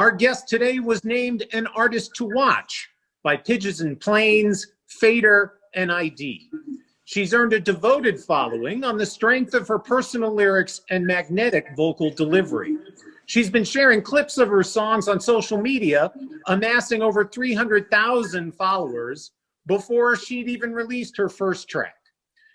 Our guest today was named an artist to watch by Pigeons and Planes, Fader, and ID. She's earned a devoted following on the strength of her personal lyrics and magnetic vocal delivery. She's been sharing clips of her songs on social media, amassing over 300,000 followers before she'd even released her first track.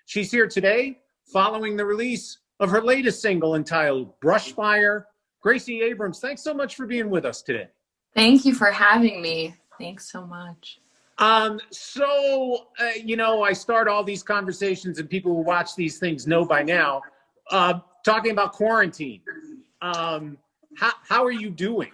She's here today following the release of her latest single entitled Brushfire. Gracie Abrams, thanks so much for being with us today. Thank you for having me. Thanks so much. You know, I start all these conversations and people who watch these things know by now, talking about quarantine. How are you doing?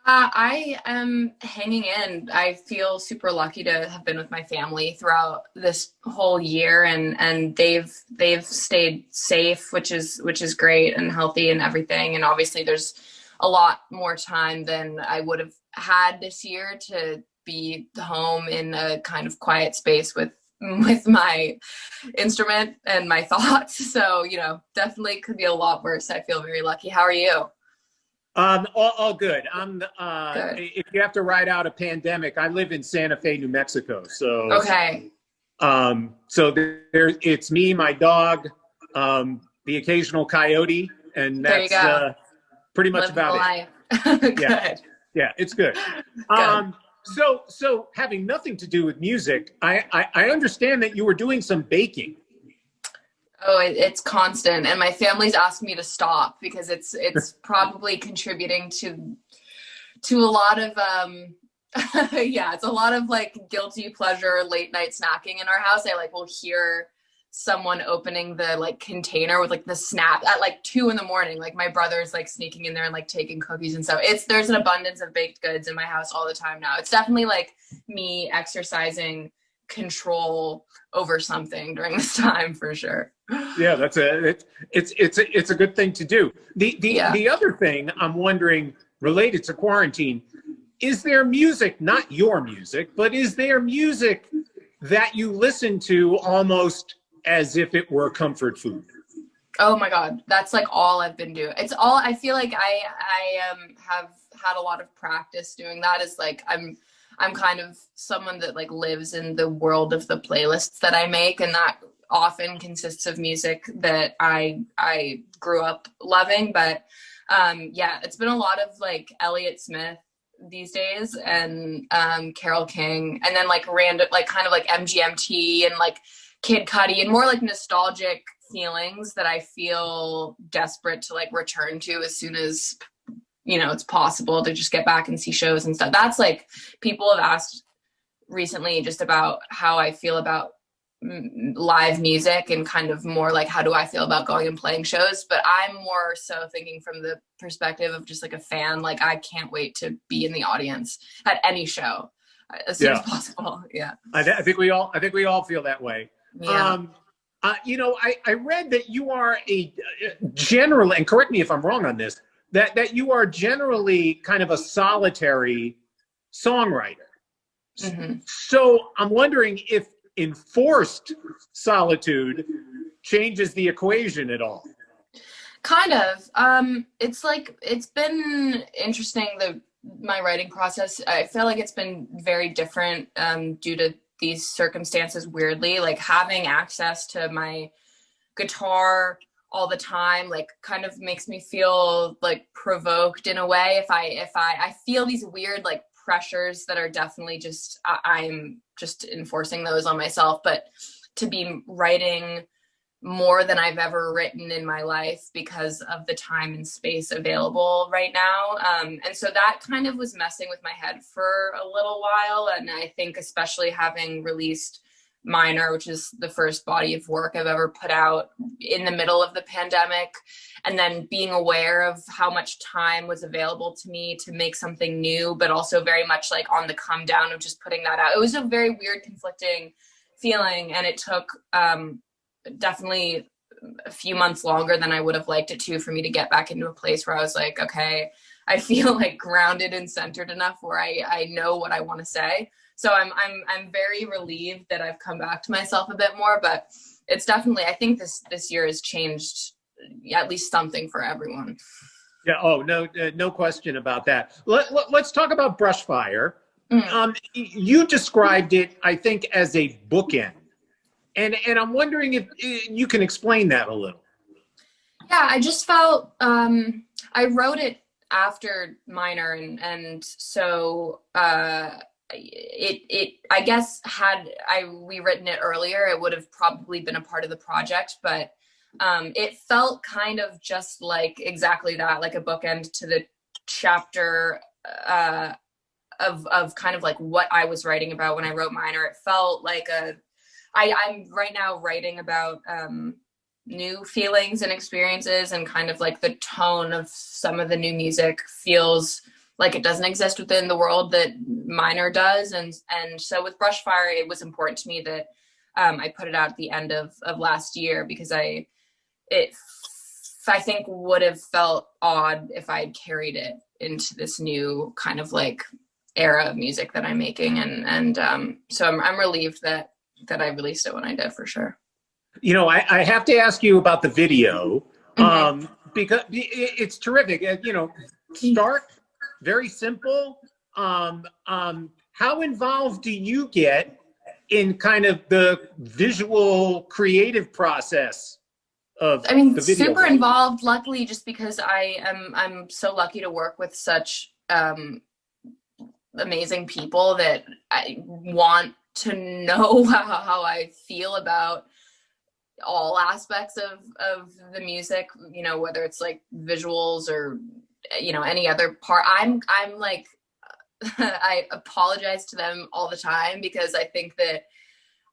I am hanging in. I feel super lucky to have been with my family throughout this whole year, and they've stayed safe, which is great, and healthy and everything. And obviously there's a lot more time than I would have had this year to be home in a kind of quiet space with my instrument and my thoughts. So, you know, definitely could be a lot worse. I feel very lucky. How are you? All good. Good. If you have to ride out a pandemic, I live in Santa Fe, New Mexico. So okay. It's me, my dog, the occasional coyote, and that's pretty much about it. Good. Yeah, it's good. Good. So having nothing to do with music, I understand that you were doing some baking. Oh, it's constant, and my family's asked me to stop because it's probably contributing to a lot of it's a lot of like guilty pleasure late night snacking in our house. I will hear someone opening the container with the snap at 2 a.m. Like my brother's sneaking in there and taking cookies and stuff. There's an abundance of baked goods in my house all the time now. It's definitely me exercising control over something during this time for sure. Yeah, it's a good thing to do. The other thing I'm wondering related to quarantine, is there music, not your music, but is there music that you listen to almost as if it were comfort food? Oh my God, that's all I've been doing. It's all, I feel like I have had a lot of practice doing that. Is I'm kind of someone that lives in the world of the playlists that I make, and that often consists of music that I grew up loving. But it's been a lot of Elliott Smith these days, and Carole King, and then random kind of MGMT and Kid Cudi, and more nostalgic feelings that I feel desperate to return to as soon as it's possible to just get back and see shows and stuff. That's people have asked recently just about how I feel about live music, and kind of more how do I feel about going and playing shows. But I'm more so thinking from the perspective of just a fan. I can't wait to be in the audience at any show as soon as possible. Yeah. I think we all feel that way. Yeah. I read that you are a general, and correct me if I'm wrong on this, that you are generally kind of a solitary songwriter. Mm-hmm. So I'm wondering if enforced solitude changes the equation at all. Kind of. It's been interesting, my writing process. I feel like it's been very different due to these circumstances, weirdly. Having access to my guitar all the time kind of makes me feel provoked in a way. If I feel these weird pressures that are definitely just I'm just enforcing those on myself. But to be writing more than I've ever written in my life because of the time and space available right now, and so that kind of was messing with my head for a little while. And I think especially having released Minor, which is the first body of work I've ever put out in the middle of the pandemic, and then being aware of how much time was available to me to make something new, but also very much on the come down of just putting that out. It was a very weird, conflicting feeling, and it took definitely a few months longer than I would have liked it to for me to get back into a place where I was okay, I feel grounded and centered enough where I know what I want to say. So I'm very relieved that I've come back to myself a bit more, but it's definitely, I think this year has changed at least something for everyone. Yeah. Oh, no, no question about that. Let's talk about Brushfire. You described it, I think, as a bookend, and I'm wondering if you can explain that a little. Yeah, I just felt I wrote it after Minor, and so it I guess had we written it earlier, it would have probably been a part of the project, but it felt kind of just like exactly that, like a bookend to the chapter of kind of like what I was writing about when I wrote Minor. It felt like I'm right now writing about new feelings and experiences, and kind of like the tone of some of the new music feels like it doesn't exist within the world that Minor does. And so with Brushfire, it was important to me that I put it out at the end of last year, because I think would have felt odd if I had carried it into this new kind of like era of music that I'm making. And so I'm relieved that I released it when I did, for sure. You know, I have to ask you about the video, because it's terrific. You know, stark, very simple. How involved do you get in kind of the visual creative process of the video? Super involved, luckily, just because I'm so lucky to work with such amazing people that I want to know how I feel about all aspects of the music, you know, whether it's like visuals or, you know, any other part. I'm like, I apologize to them all the time, because I think that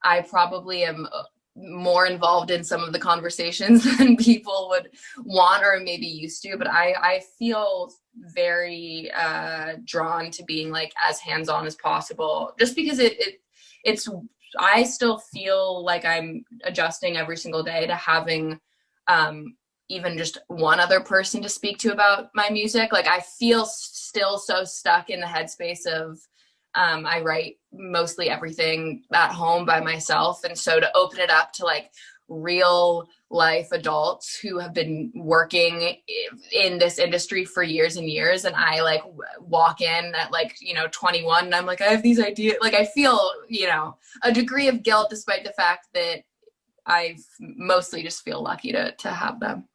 I probably am more involved in some of the conversations than people would want or maybe used to, but I feel very drawn to being like as hands-on as possible, just because it's I still feel like I'm adjusting every single day to having even just one other person to speak to about my music. Like I feel still so stuck in the headspace of I write mostly everything at home by myself. And so to open it up to like real life adults who have been working in this industry for years and years, and I like walk in at like, you know, 21, and I'm like, I have these ideas. Like I feel, you know, a degree of guilt, despite the fact that I mostly just feel lucky to have them.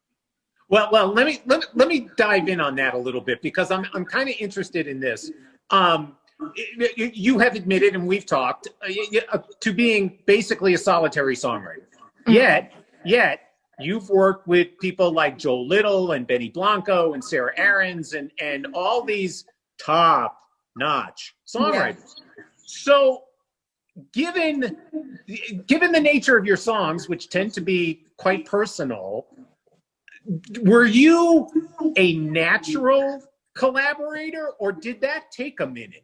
Well, let me dive in on that a little bit, because I'm kind of interested in this. You have admitted, and we've talked, to being basically a solitary songwriter. Yet you've worked with people like Joel Little and Benny Blanco and Sarah Aarons and all these top-notch songwriters. Yeah. So given the nature of your songs, which tend to be quite personal, were you a natural collaborator, or did that take a minute?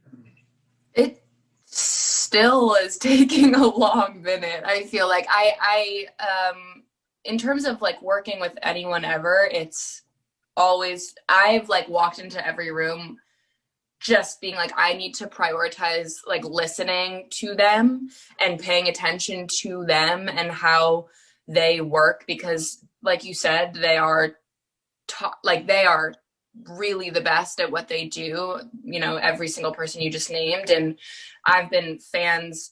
It still is taking a long minute. I feel like I in terms of like working with anyone ever, it's always, I've like walked into every room just being like, I need to prioritize like listening to them and paying attention to them and how they work, because like you said, they are they are really the best at what they do, you know, every single person you just named. And I've been fans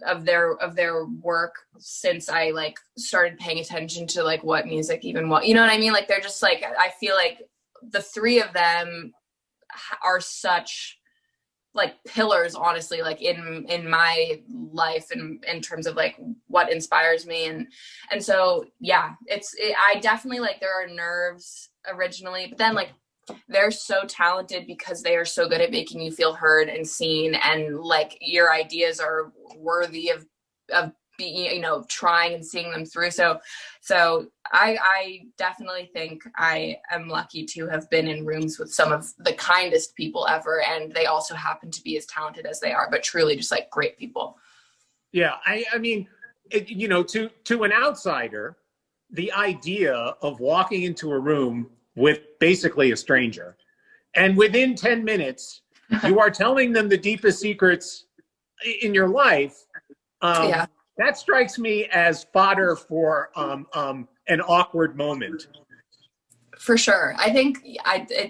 of their work since I like started paying attention to like what music even what, you know what I mean? Like they're just like, I feel like the three of them are such like pillars, honestly, like in my life and in terms of like what inspires me. And so, yeah, I definitely like, there are nerves originally, but then like they're so talented because they are so good at making you feel heard and seen, and like your ideas are worthy of being, you know, trying and seeing them through. So I definitely think I am lucky to have been in rooms with some of the kindest people ever, and they also happen to be as talented as they are, but truly just like great people. Yeah, I mean, you know, to an outsider, the idea of walking into a room with basically a stranger, and within 10 minutes, you are telling them the deepest secrets in your life. Yeah. That strikes me as fodder for an awkward moment. For sure. I think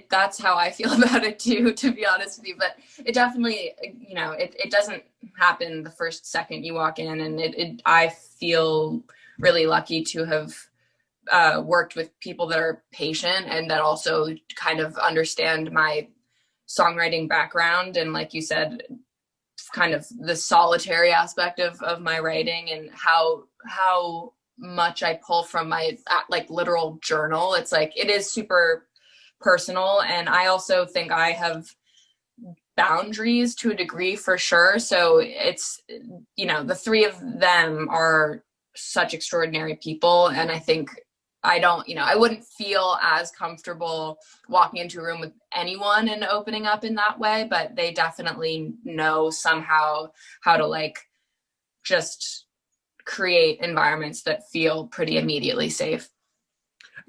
that's how I feel about it too, to be honest with you. But it definitely, it doesn't happen the first second you walk in. And I feel really lucky to have worked with people that are patient and that also kind of understand my songwriting background. And like you said, kind of the solitary aspect of my writing and how much I pull from my like literal journal. It's like, it is super personal. And I also think I have boundaries to a degree for sure. So it's, the three of them are such extraordinary people. And I think I wouldn't feel as comfortable walking into a room with anyone and opening up in that way, but they definitely know somehow how to like just create environments that feel pretty immediately safe.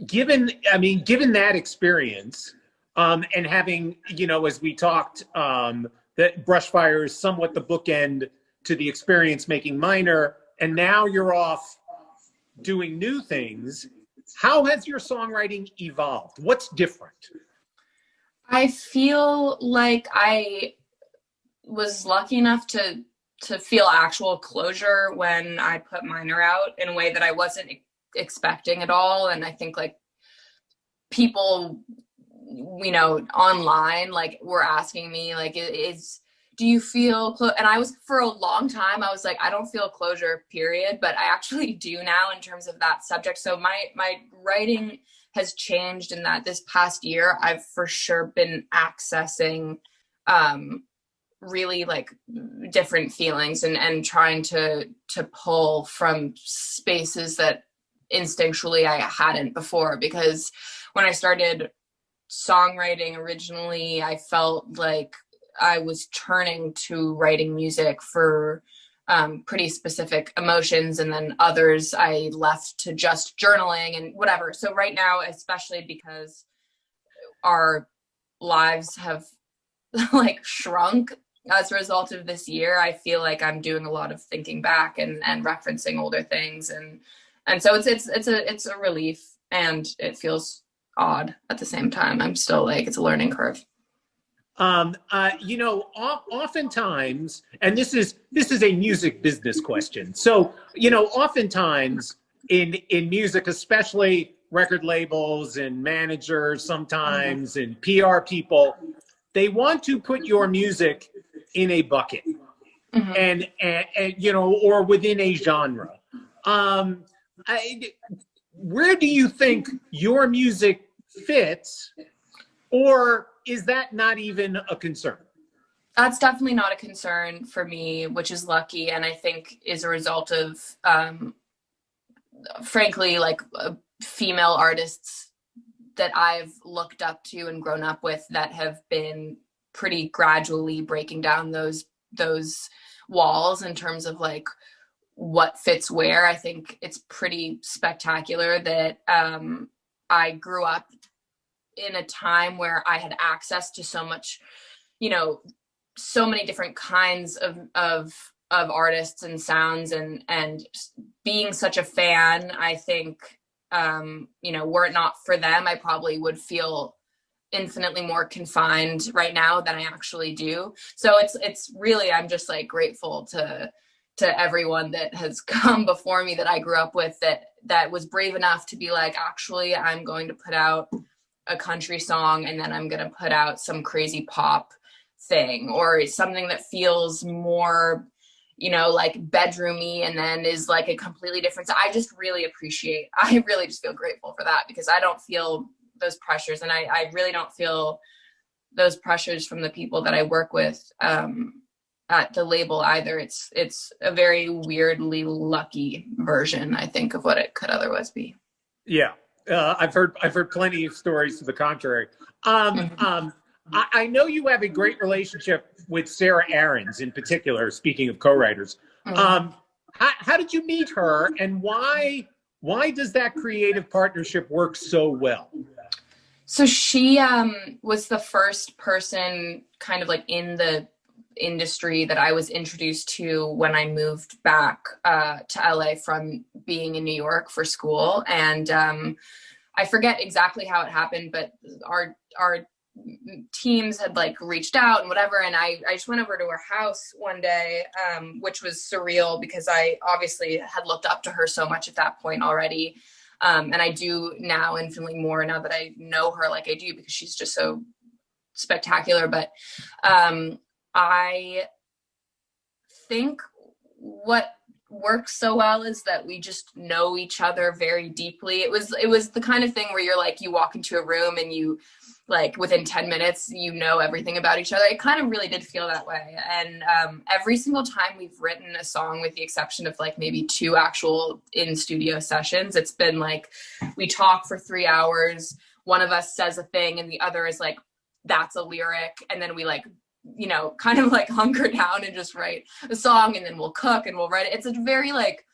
Given that experience, and having, as we talked, that Brushfire is somewhat the bookend to the experience making Minor, and now you're off doing new things. How has your songwriting evolved? What's different? I feel like I was lucky enough to feel actual closure when I put Minor out in a way that I wasn't expecting at all. And I think like people, online, like were asking me like, do you feel and I was, for a long time, I was like, I don't feel closure, period. But I actually do now in terms of that subject. So my writing has changed in that this past year, I've for sure been accessing, really like different feelings and trying to pull from spaces that instinctually I hadn't before. Because when I started songwriting originally, I felt like I was turning to writing music for pretty specific emotions, and then others I left to just journaling and whatever. So right now, especially because our lives have like shrunk as a result of this year, I feel like I'm doing a lot of thinking back and referencing older things, and so it's a relief, and it feels odd at the same time. I'm still like, it's a learning curve. Oftentimes, and this is a music business question. So, oftentimes in music, especially record labels and managers sometimes and PR people, they want to put your music in a bucket, and or within a genre. Where do you think your music fits, or is that not even a concern? That's definitely not a concern for me, which is lucky, and I think is a result of, frankly, like female artists that I've looked up to and grown up with that have been pretty gradually breaking down those walls in terms of like what fits where. I think it's pretty spectacular that I grew up in a time where I had access to so much, so many different kinds of artists and sounds, and being such a fan, I think, were it not for them, I probably would feel infinitely more confined right now than I actually do. So it's really, I'm just like grateful to everyone that has come before me that I grew up with that was brave enough to be like, actually, I'm going to put out a country song, and then I'm going to put out some crazy pop thing, or something that feels more, like bedroomy, and then is like a completely different. So I really just feel grateful for that, because I don't feel those pressures, and I really don't feel those pressures from the people that I work with at the label either. It's a very weirdly lucky version, I think, of what it could otherwise be. Yeah. I've heard plenty of stories to the contrary. I know you have a great relationship with Sarah Aarons in particular, speaking of co-writers. How did you meet her, and why does that creative partnership work so well? So she was the first person kind of like in the industry that I was introduced to when I moved back to LA from being in New York for school. And I forget exactly how it happened, but our teams had like reached out and whatever. And I just went over to her house one day, which was surreal because I obviously had looked up to her so much at that point already. And I do now infinitely more now that I know her like I do, because she's just so spectacular. But I think what works so well is that we just know each other very deeply. It was the kind of thing where you're like, you walk into a room and you like within 10 minutes, you know everything about each other. It kind of really did feel that way. And every single time we've written a song, with the exception of like maybe 2 actual in studio sessions, it's been like, we talk for 3 hours. One of us says a thing and the other is like, that's a lyric. And then we like, you know, kind of like hunker down and just write a song, and then we'll cook and we'll write it. It's a very like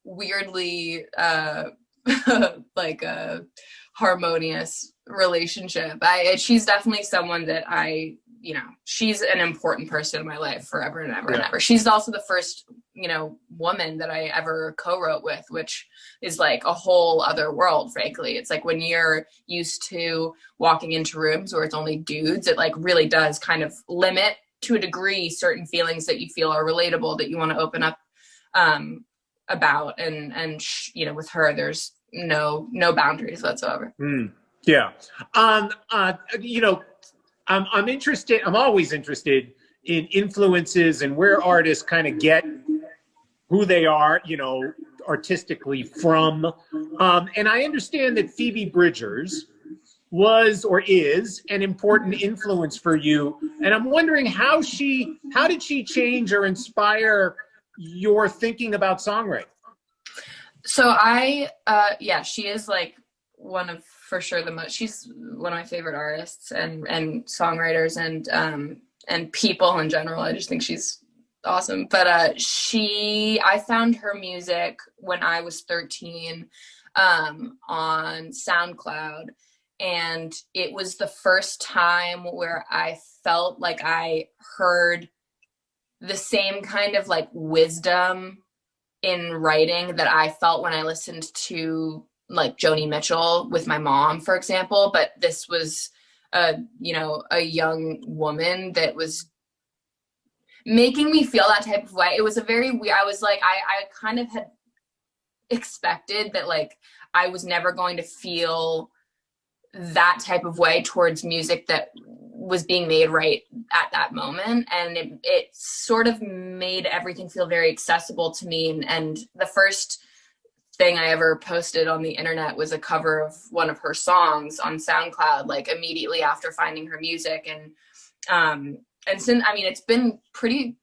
weirdly like a harmonious relationship. She's definitely someone that you know, she's an important person in my life forever and ever and ever. She's also the first, you know, woman that I ever co-wrote with, which is like a whole other world, frankly. It's like when you're used to walking into rooms where it's only dudes, it like really does kind of limit to a degree certain feelings that you feel are relatable, that you want to open up about. And you know, with her, there's no boundaries whatsoever. Yeah. You know, I'm interested, I'm always interested in influences and where artists kind of get who they are, you know, artistically from. And I understand that Phoebe Bridgers was or is an important influence for you. And I'm wondering how did she change or inspire your thinking about songwriting? So she is like one of, for sure, she's one of my favorite artists and songwriters and people in general. I just think she's awesome. But I found her music when I was 13 on SoundCloud. And it was the first time where I felt like I heard the same kind of like wisdom in writing that I felt when I listened to like Joni Mitchell with my mom, for example. But this was a young woman that was making me feel that type of way. It was a very weird, I was like, I kind of had expected that like I was never going to feel that type of way towards music that was being made right at that moment. And it sort of made everything feel very accessible to me. And the first thing I ever posted on the internet was a cover of one of her songs on SoundCloud, like immediately after finding her music. And since, I mean, it's been pretty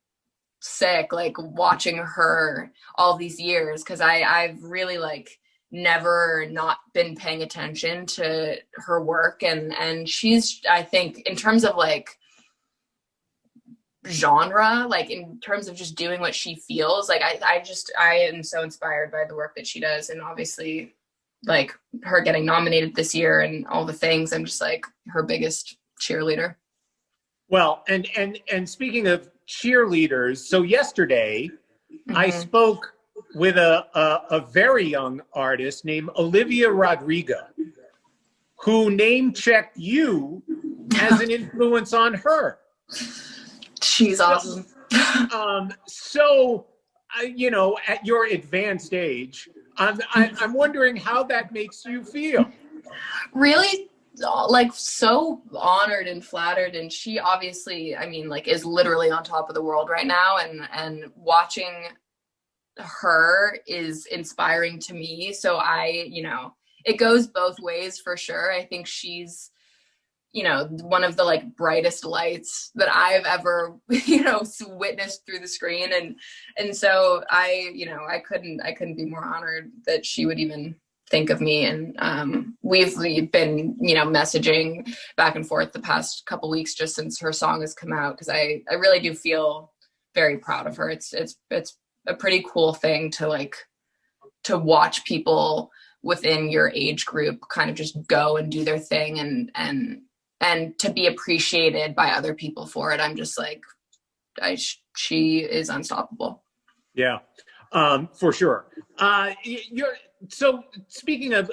sick, like watching her all these years, because I've really like never not been paying attention to her work. And she's, I think, in terms of like genre, like in terms of just doing what she feels, like I am so inspired by the work that she does. And obviously like her getting nominated this year and all the things, I'm just like her biggest cheerleader. Well, and speaking of cheerleaders, so yesterday I spoke with a very young artist named Olivia Rodrigo, who name-checked you as an influence on her. She's awesome. So, you know, at your advanced age, I'm wondering how that makes you feel. Really, like, so honored and flattered. And she obviously, I mean, like, is literally on top of the world right now. And watching her is inspiring to me. So it goes both ways for sure. I think she's, one of the like brightest lights that I've ever, witnessed through the screen. And so I couldn't be more honored that she would even think of me. And we've been, messaging back and forth the past couple weeks just since her song has come out. Cause I really do feel very proud of her. It's a pretty cool thing to watch people within your age group kind of just go and do their thing and to be appreciated by other people for it. I'm just like, she is unstoppable. Yeah, for sure. So speaking of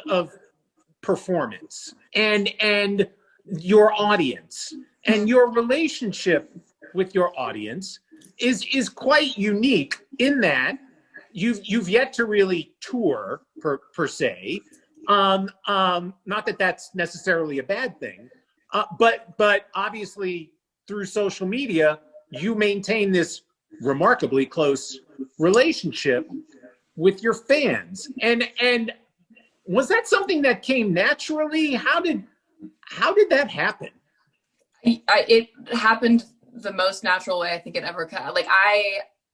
performance and your audience, and your relationship with your audience is quite unique in that you've yet to really tour per se. Not that that's necessarily a bad thing, but obviously through social media, you maintain this remarkably close relationship with your fans. And was that something that came naturally? How did that happen? It happened the most natural way I think it ever could. Like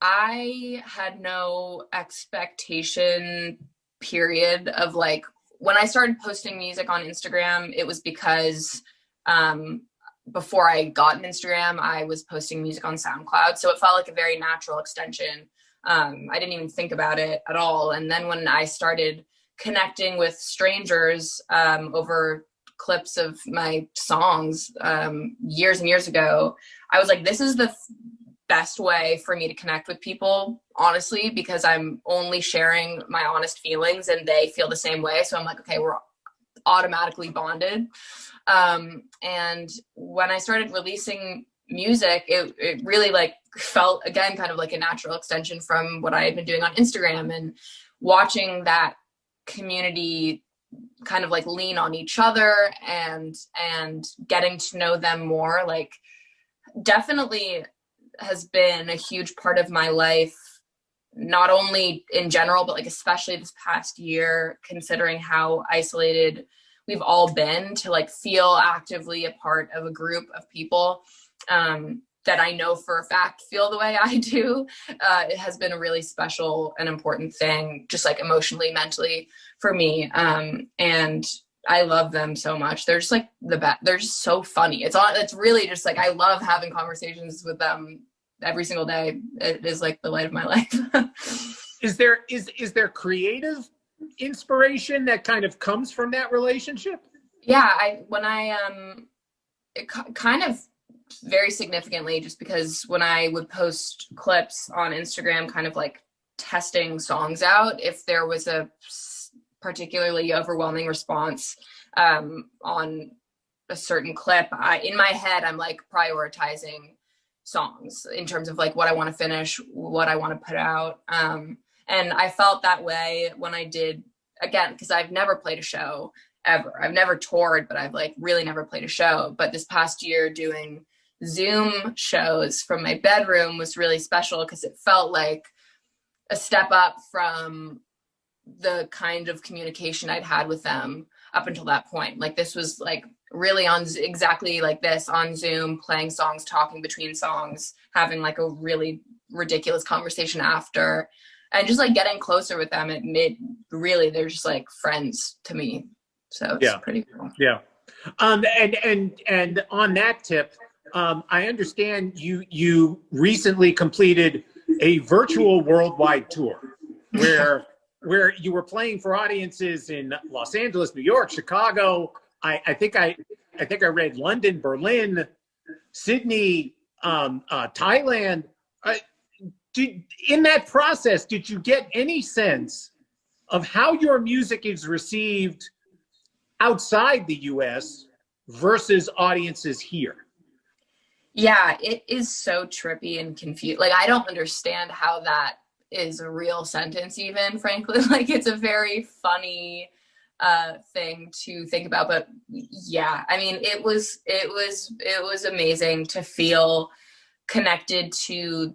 I had no expectation period of like, when I started posting music on Instagram, it was because before I got an Instagram, I was posting music on SoundCloud. So it felt like a very natural extension. I didn't even think about it at all. And then when I started connecting with strangers over clips of my songs years and years ago, I was like, this is the best way for me to connect with people, honestly, because I'm only sharing my honest feelings and they feel the same way. So I'm like, okay, we're automatically bonded. And when I started releasing music, it really like felt again kind of like a natural extension from what I had been doing on Instagram, and watching that community kind of like lean on each other and getting to know them more, like definitely has been a huge part of my life, not only in general, but like especially this past year, considering how isolated we've all been, to like feel actively a part of a group of people that I know for a fact feel the way I do. It has been a really special and important thing, just like emotionally, mentally for me. And I love them so much. They're just like the best. They're just so funny. It's really just like, I love having conversations with them every single day. It is like the light of my life. Is there creative inspiration that kind of comes from that relationship? Yeah, kind of very significantly, just because when I would post clips on Instagram, kind of like testing songs out, if there was a particularly overwhelming response on a certain clip, in my head, I'm like prioritizing songs in terms of like what I want to finish, what I want to put out. And I felt that way when I did, again, because I've never played a show ever. I've never toured, but I've like really never played a show. But this past year doing Zoom shows from my bedroom was really special, because it felt like a step up from the kind of communication I'd had with them up until that point. Like this was like really on exactly like this, on Zoom, playing songs, talking between songs, having like a really ridiculous conversation after, and just like getting closer with them. Really, they're just like friends to me. So it's pretty cool. Yeah. And on that tip, I understand you recently completed a virtual worldwide tour where you were playing for audiences in Los Angeles, New York, Chicago. I think I read London, Berlin, Sydney, Thailand. In that process, did you get any sense of how your music is received outside the US versus audiences here? Yeah, it is so trippy and confused. Like, I don't understand how that is a real sentence even, frankly. Like, it's a very funny thing to think about. But yeah, I mean, it was amazing to feel connected to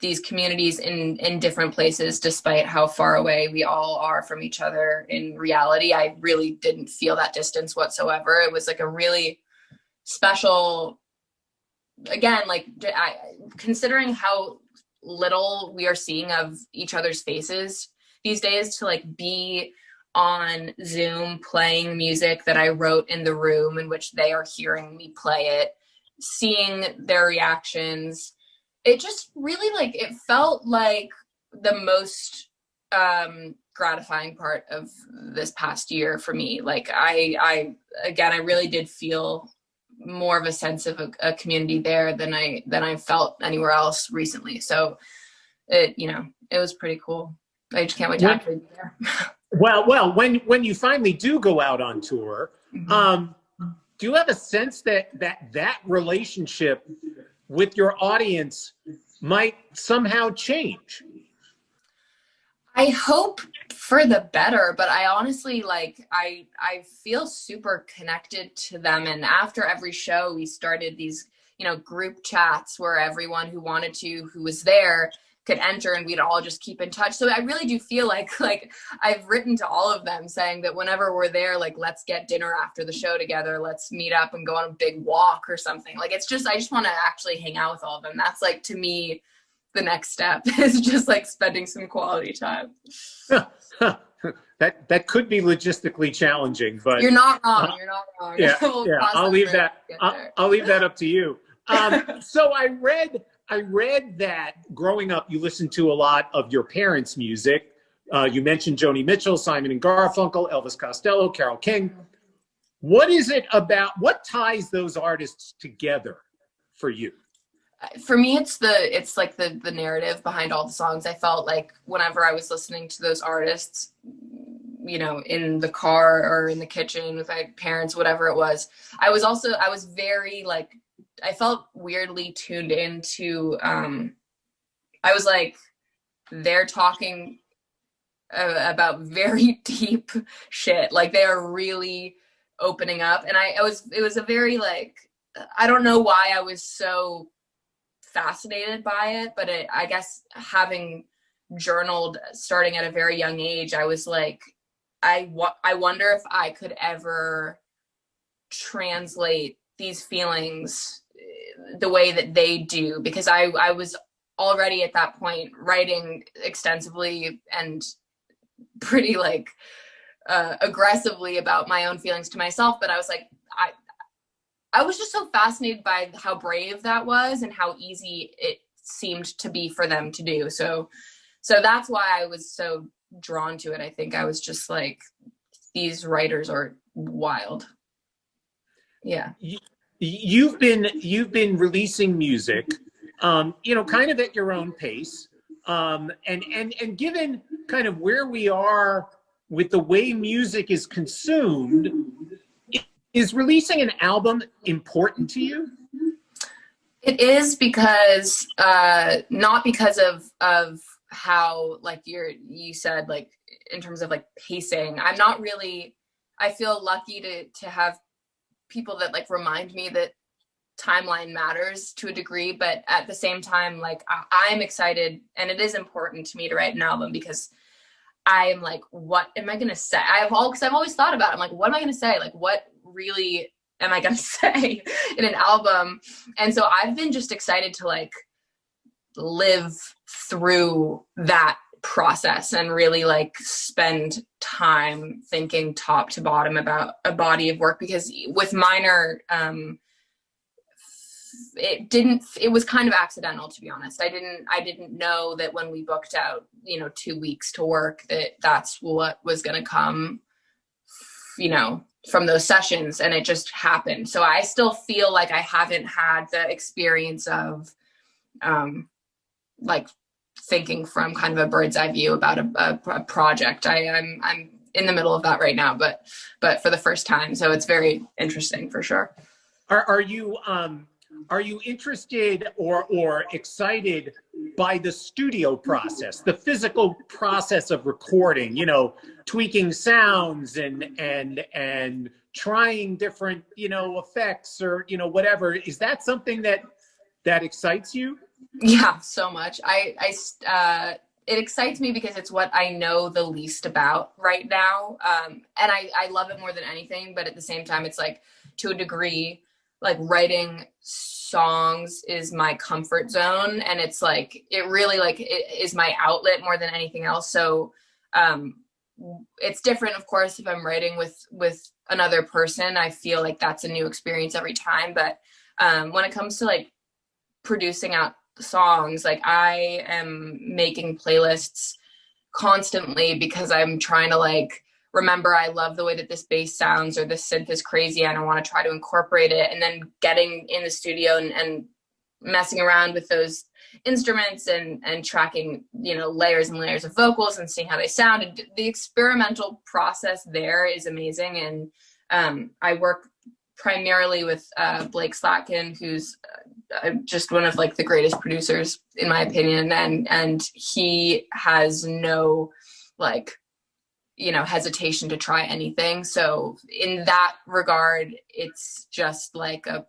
these communities in different places, despite how far away we all are from each other in reality. I really didn't feel that distance whatsoever. It was like a really special, again, like considering how little we are seeing of each other's faces these days, to like be on Zoom playing music that I wrote in the room in which they are hearing me play it, seeing their reactions. It just really, like, it felt like the most gratifying part of this past year for me. Like, I really did feel more of a sense of a community there than I felt anywhere else recently. So it was pretty cool. I just can't wait to actually be there. when you finally do go out on tour, do you have a sense that relationship with your audience might somehow change? I hope for the better, but I honestly I feel super connected to them. And after every show, we started these, group chats where everyone who wanted to, who was there, could enter, and we'd all just keep in touch. So I really do feel like I've written to all of them saying that whenever we're there, let's get dinner after the show together. Let's meet up and go on a big walk or something. I just want to actually hang out with all of them. That's to me, the next step is just spending some quality time. That could be logistically challenging, but you're not wrong. You're not wrong. Yeah, I'll leave that. I'll leave that up to you. So I read that growing up, you listened to a lot of your parents' music. You mentioned Joni Mitchell, Simon and Garfunkel, Elvis Costello, Carole King. What is it about? What ties those artists together for you? For me, it's the narrative behind all the songs. I felt like whenever I was listening to those artists, in the car or in the kitchen with my parents, whatever it was, I was very I felt weirdly tuned into, I was they're talking about very deep shit. They are really opening up. And it was a very I don't know why I was so fascinated by it, but I guess having journaled starting at a very young age, I was I wonder if I could ever translate these feelings the way that they do, because I was already at that point writing extensively and pretty aggressively about my own feelings to myself. But I was I was just so fascinated by how brave that was and how easy it seemed to be for them to do. So that's why I was so drawn to it. I think I was just these writers are wild. Yeah. You've been releasing music, kind of at your own pace, and given kind of where we are with the way music is consumed, is releasing an album important to you? It is, because not because of how you said in terms of pacing. I'm not really. I feel lucky to have people that remind me that timeline matters to a degree, but at the same time, I'm excited, and it is important to me to write an album, because I am what am I gonna say? Because I've always thought about it. I'm what am I gonna say? What really am I gonna say in an album? And so I've been just excited to live through that process and really spend time thinking top to bottom about a body of work, because with Minor, it was kind of accidental, to be honest. I didn't know that when we booked out 2 weeks to work that's what was going to come from those sessions, and it just happened. So I still feel like I haven't had the experience of thinking from kind of a bird's eye view about a project. I'm in the middle of that right now, but for the first time. So it's very interesting for sure. Are you interested or excited by the studio process, the physical process of recording, tweaking sounds and trying different, effects or, whatever? Is that something that excites you? Yeah, so much. It excites me because it's what I know the least about right now. And I love it more than anything, but at the same time, it's to a degree, writing songs is my comfort zone. And it's it really it is my outlet more than anything else. So it's different, of course, if I'm writing with another person. I feel that's a new experience every time. But when it comes to producing out songs, I am making playlists constantly because I'm trying to remember I love the way that this bass sounds, or this synth is crazy and I want to try to incorporate it, and then getting in the studio and messing around with those instruments and tracking, you know, layers and layers of vocals and seeing how they sound. And the experimental process there is amazing. And I work primarily with Blake Slatkin, who's just one of like the greatest producers in my opinion, and he has no like, you know, hesitation to try anything. So in that regard, it's just like a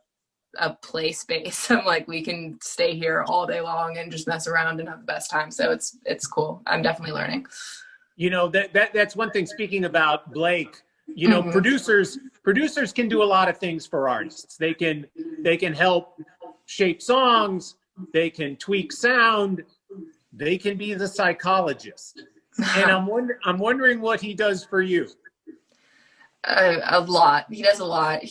play space. I'm like, we can stay here all day long and just mess around and have the best time. So it's cool. I'm definitely learning. You know, that's one thing. Speaking about Blake, you know, producers can do a lot of things for artists. They can help shape songs. They can tweak sound. They can be the psychologist. And I'm wondering what he does for you. A lot. He does a lot.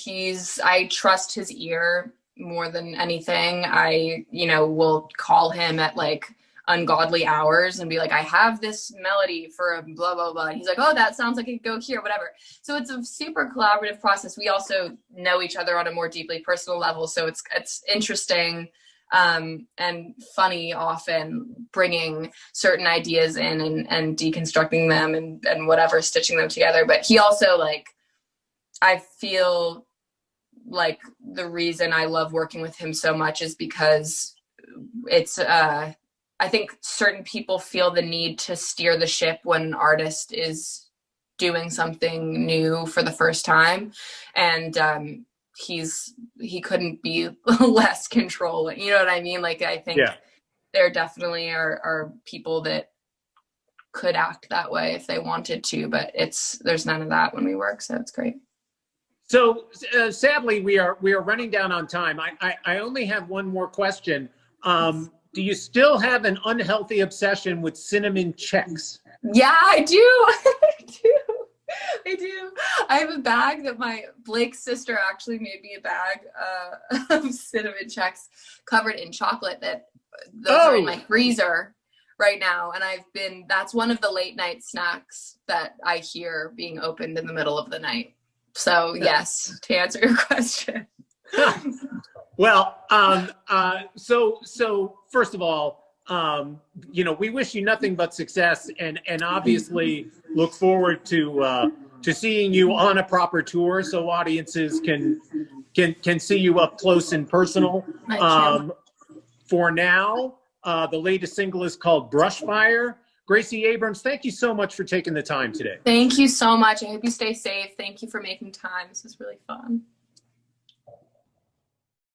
I trust his ear more than anything. I, you know, will call him at like ungodly hours and be like, I have this melody for a blah, blah, blah. And he's like, oh, that sounds like it could go here, whatever. So it's a super collaborative process. We also know each other on a more deeply personal level. So it's interesting and funny often, bringing certain ideas in and deconstructing them and whatever, stitching them together. But he also, like, I feel like the reason I love working with him so much is because it's I think certain people feel the need to steer the ship when an artist is doing something new for the first time, and he couldn't be less controlling. You know what I mean? Like, I think there definitely are people that could act that way if they wanted to, but there's none of that when we work, so it's great. So sadly, we are running down on time. I only have one more question. Do you still have an unhealthy obsession with cinnamon checks? Yeah, I do. I do. I have a bag that Blake's sister actually made me a bag of cinnamon checks covered in chocolate those are in my freezer right now. And that's one of the late night snacks that I hear being opened in the middle of the night. So yes, to answer your question. Well, so first of all, you know, we wish you nothing but success, and obviously look forward to seeing you on a proper tour, so audiences can see you up close and personal. For now, the latest single is called Brushfire. Gracie Abrams, thank you so much for taking the time today. Thank you so much. I hope you stay safe. Thank you for making time. This was really fun.